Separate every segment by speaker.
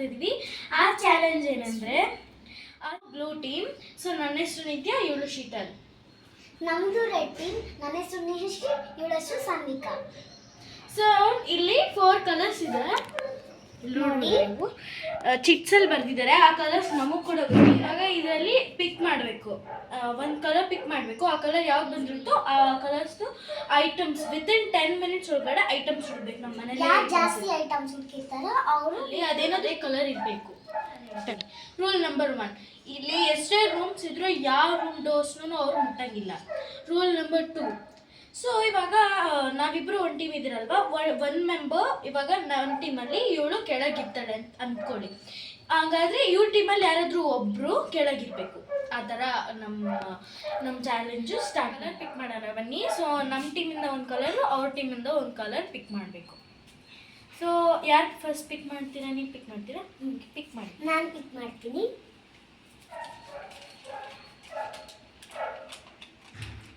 Speaker 1: ಮಾಡ್ತಾ ಇದೀವಿ. ಆ ಚಾಲೆಂಜ್ ಏನಂದ್ರೆ ಬ್ಲೂ ಟೀಮ್. ಸೊ ನನ್ನ ಹೆಸರು ನಿತ್ಯ, ಇವಳು ಶೀತಲ್.
Speaker 2: ನಮ್ದು ರೆಡ್ ಟೀಮ್. ನನ್ನ ಹೆಸರು ನಿಹಿಶ್ರೀ, ಇವಳ ಹೆಸರು ಸಾನ್ವಿಕಾ.
Speaker 1: ಸೊ ಇಲ್ಲಿ 4 ಕಲರ್ಸ್ ಇದೆ ನೋಡಿ. ಚಿಟ್ಸಲ್ಲಿ ಬರ್ದಿದ್ದಾರೆ. ಆ ಕಲರ್ಸ್ ನಮಗೆ ಕೂಡ ಗೊತ್ತು. ಇವಾಗ ಇದರಲ್ಲಿ ಪಿಕ್ ಮಾಡಬೇಕು, ಒಂದು ಕಲರ್ ಪಿಕ್ ಮಾಡಬೇಕು. ಆ ಕಲರ್ ಯಾವ್ದು ಬಂದಿರುತ್ತೋ ಆ ಕಲರ್ಸ್ದು ಐಟಮ್ಸ್ ವಿತಿನ್ 10 ಮಿನಿಟ್ಸ್ ಒಳಗಡೆ ಐಟಮ್ಸ್ ಇಡಬೇಕು. ನಮ್ಮ ಮನೇಲಿ
Speaker 2: ಯಾರು ಜಾಸ್ತಿ ಐಟಮ್ಸ್ ಹುಡುಕಿರ್ತಾರೋ ಅವರು
Speaker 1: ಅದೇನೋದೇ ಕಲರ್ ಇರಬೇಕು. ರೂಲ್ ನಂಬರ್ 1, ಇಲ್ಲಿ ಎಷ್ಟೇ ರೂಮ್ಸ್ ಇದ್ರೂ ಯಾವ ರೂಮ್ ಡೋರ್ಸ್ನೂ ಅವ್ರು ಮುಟ್ಟಂಗಿಲ್ಲ. ರೂಲ್ ನಂಬರ್ 2, ಸೊ ಇವಾಗ ನಾವಿಬ್ರು ಒಂದು ಟೀಮ್ ಇದ್ದೀರಲ್ವಾ, 1 ಮೆಂಬರ್ ಇವಾಗ ನನ್ನ ಟೀಮಲ್ಲಿ ಇವಳು ಕೆಳಗಿರ್ತಾಳೆ ಅಂತ ಅಂದ್ಕೊಳ್ಳಿ. ಹಾಗಾದರೆ ಇವ್ರ ಟೀಮಲ್ಲಿ ಯಾರಾದರೂ ಒಬ್ಬರು ಕೆಳಗಿರಬೇಕು. ಆ ಥರ ನಮ್ಮ ಚಾಲೆಂಜು ಸ್ಟಾರ್ಟ್. ಪಿಕ್ ಮಾಡೋಣ ಬನ್ನಿ. ಸೊ ನಮ್ಮ ಟೀಮಿಂದ ಒಂದು ಕಲರು, ಅವ್ರ ಟೀಮಿಂದ ಒಂದು ಕಲರ್ ಪಿಕ್ ಮಾಡಬೇಕು. ಸೊ ಯಾರು ಫಸ್ಟ್ ಪಿಕ್ ಮಾಡ್ತೀರಾ? ನೀವು ಪಿಕ್ ಮಾಡ್ತೀರಾ? ಪಿಕ್ ಮಾಡಿ.
Speaker 2: ನಾನು ಪಿಕ್ ಮಾಡ್ತೀನಿ.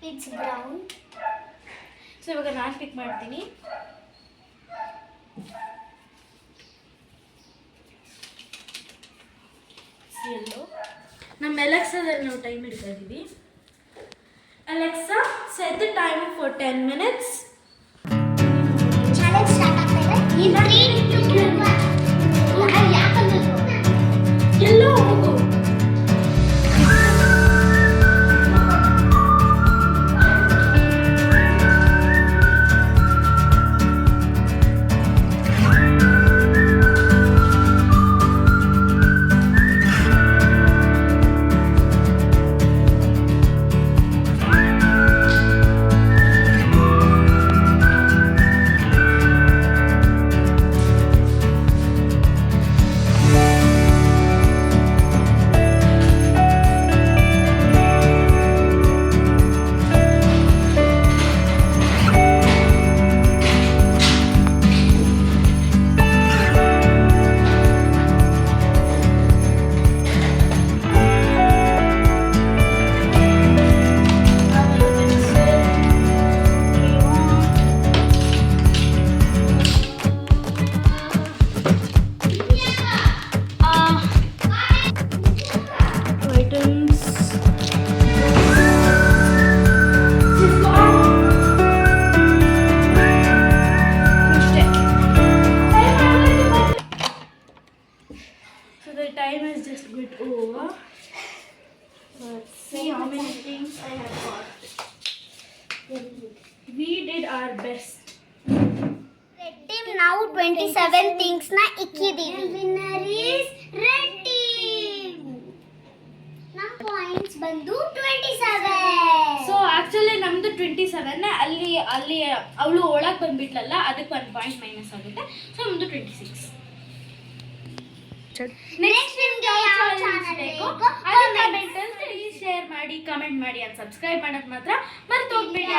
Speaker 2: It's brown.
Speaker 1: ಸೊ ಇವಾಗ ನಾನು ಪಿಕ್ ಮಾಡ್ತೀನಿ. ಎಲ್ಲೋ ನಮ್ಮ ಅಲೆಕ್ಸಾದಲ್ಲಿ ನಾವು ಟೈಮ್ ಇಡ್ತಾ ಇದ್ದೀವಿ. Alexa, set the time for 10 minutes.
Speaker 2: Challenge start ಆಗ್ತಾ ಇದೆ. ಈ 3 2 1 ಯಾಕಂದ್ರೆ
Speaker 1: ಎಲ್ಲೋ ಹೋಗು. Time has just got over. Let's see how many things I have got. We did our best.
Speaker 2: Red team ನಾವು 27 ಥಿಂಗ್ಸ್ ನ ಇಕ್ಕಿದೀವಿ. Winner is red team. ನಮ್ಮ points ಬಂದು 27.
Speaker 1: ಸೊ ಆಕ್ಚುಲಿ ನಮ್ದು 27. ಅಲ್ಲಿ ಅವಳು ಒಳಗೆ ಬಂದ್ಬಿಟ್ಲಲ್ಲ, ಅದಕ್ಕೆ 1 ಪಾಯಿಂಟ್ ಮೈನಸ್ ಆಗುತ್ತೆ. ಸೊ ನಮ್ದು 26. ನೆಕ್ಸ್ಟ್ ನಿಮ್ಗೆ ಯಾವ ಚಾನೆಲ್ ಬೇಕು ಅದನ್ನ ಕಮೆಂಟ್ ಶೇರ್ ಮಾಡಿ, ಕಮೆಂಟ್ ಮಾಡಿ, ಅದು ಸಬ್ಸ್ಕ್ರೈಬ್ ಮಾಡೋದು ಮಾತ್ರ ಮರೆತು ಹೋಗ್ಬೇಡಿ.